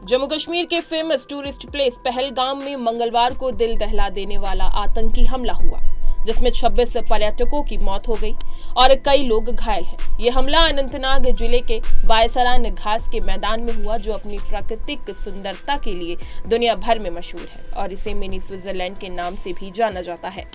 जम्मू कश्मीर के famous tourist place Pahalgam में मंगलवार को दिल दहला देने वाला आतंकी हमला हुआ, जिसमें 26 पर्यटकों की मौत हो गई और कई लोग घायल हैं। यह हमला अनंतनाग जिले के बायसरान घास के मैदान में हुआ, जो अपनी प्राकृतिक सुंदरता के लिए दुनिया भर में मशहूर है और इसे मिनी स्विट्जरलैंड के नाम से भी जाना जाता है।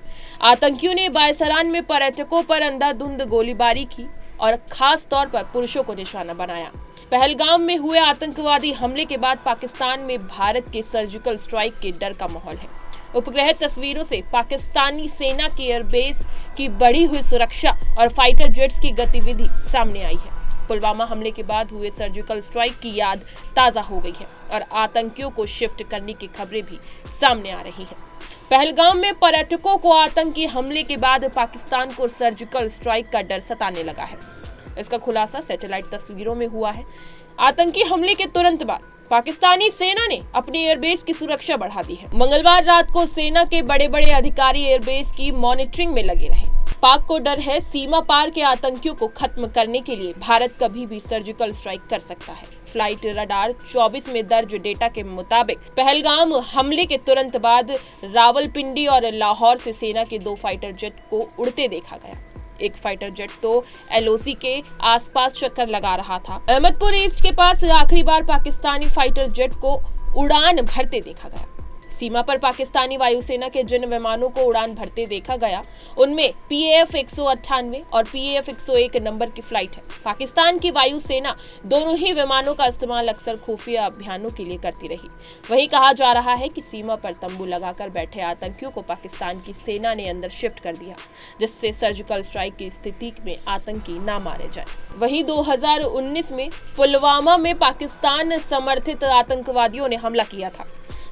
आतंकियों ने बायसरान में पर्यटकों पर अंधाधुंध गोलीबारी की और खास तौर पर पुरुषों को निशाना बनाया। पहलगाम में हुए आतंकवादी हमले के बाद पाकिस्तान में भारत के सर्जिकल स्ट्राइक के डर का माहौल है। उपग्रह तस्वीरों से पाकिस्तानी सेना के एयरबेस की बढ़ी हुई सुरक्षा और फाइटर जेट्स की गतिविधि सामने आई है। पुलवामा हमले के बाद हुए सर्जिकल स्ट्राइक की याद ताजा हो गई है और आतंकियों को शिफ्ट करने की खबरें भी सामने आ रही हैं। पहलगाम में पर्यटकों को आतंकी हमले के बाद पाकिस्तान को सर्जिकल स्ट्राइक का डर सताने लगा है। इसका खुलासा सैटेलाइट तस्वीरों में हुआ है। आतंकी हमले के तुरंत बाद पाकिस्तानी सेना ने अपनी एयरबेस की सुरक्षा बढ़ा दी है। मंगलवार रात को सेना के बड़े बड़े अधिकारी एयरबेस की मॉनिटरिंग में लगे रहे। पाक को डर है, सीमा पार के आतंकियों को खत्म करने के लिए भारत कभी भी सर्जिकल स्ट्राइक कर सकता है। फ्लाइट रडार 24 में दर्ज डेटा के मुताबिक पहलगाम हमले के तुरंत बाद रावलपिंडी और लाहौर से सेना के 2 फाइटर जेट को उड़ते देखा गया। एक फाइटर जेट तो एलओसी के आसपास चक्कर लगा रहा था। अहमदपुर ईस्ट के पास आखिरी बार पाकिस्तानी फाइटर जेट को उड़ान भरते देखा गया। सीमा पर पाकिस्तानी वायुसेना के जिन विमानों को उड़ान भरते देखा गया, उनमें PAF 198 और PAF 101 नंबर की फ्लाइट है। पाकिस्तान की वायुसेना दोनों ही विमानों का इस्तेमाल अक्सर खुफिया अभियानों के लिए करती रही। वहीं कहा जा रहा है कि सीमा पर तंबू लगाकर बैठे आतंकियों को पाकिस्तान की सेना ने अंदर शिफ्ट कर दिया, जिससे सर्जिकल स्ट्राइक की स्थिति में आतंकी न मारे जाए। वहीं 2019 में पुलवामा में पाकिस्तान समर्थित आतंकवादियों ने हमला किया था,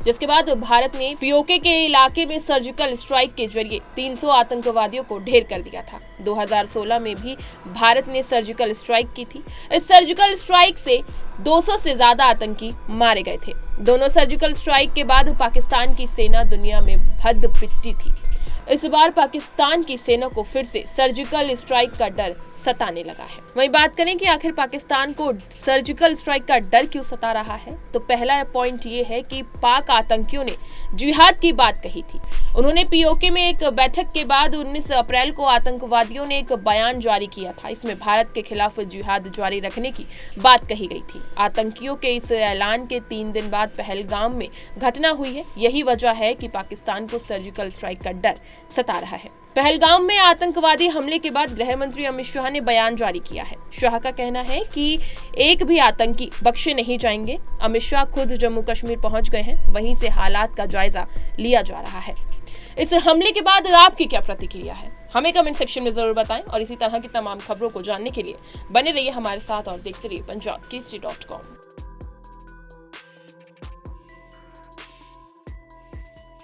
जिसके बाद भारत ने POK के इलाके में सर्जिकल स्ट्राइक के जरिए 300 आतंकवादियों को ढेर कर दिया था। 2016 में भी भारत ने सर्जिकल स्ट्राइक की थी। इस सर्जिकल स्ट्राइक से 200 से ज्यादा आतंकी मारे गए थे। दोनों सर्जिकल स्ट्राइक के बाद पाकिस्तान की सेना दुनिया में भद्द पिटी थी। इस बार पाकिस्तान की सेना को फिर से सर्जिकल स्ट्राइक का डर सताने लगा है। वहीं बात करें कि आखिर पाकिस्तान को सर्जिकल स्ट्राइक का डर क्यों सता रहा है, तो पहला पॉइंट ये है कि पाक आतंकियों ने जिहाद की बात कही थी। उन्होंने POK में एक बैठक के बाद 19 अप्रैल को आतंकवादियों ने एक बयान जारी किया था। इसमें भारत के खिलाफ जिहाद जारी रखने की बात कही गई थी। आतंकियों के इस ऐलान के 3 दिन बाद पहलगाम में घटना हुई है। यही वजह है कि पाकिस्तान को सर्जिकल स्ट्राइक का डर सता रहा है। पहलगाम में आतंकवादी हमले के बाद गृह मंत्री अमित शाह ने बयान जारी किया है। शाह का कहना है कि एक भी आतंकी बख्शे नहीं जाएंगे। अमित शाह खुद जम्मू कश्मीर पहुंच गए हैं, वहीं से हालात का जायजा लिया जा रहा है। इस हमले के बाद आपकी क्या प्रतिक्रिया है, हमें कमेंट सेक्शन में जरूर बताएं और इसी तरह की तमाम खबरों को जानने के लिए बने रहिए हमारे साथ और देखते रहिए punjabkesari.com।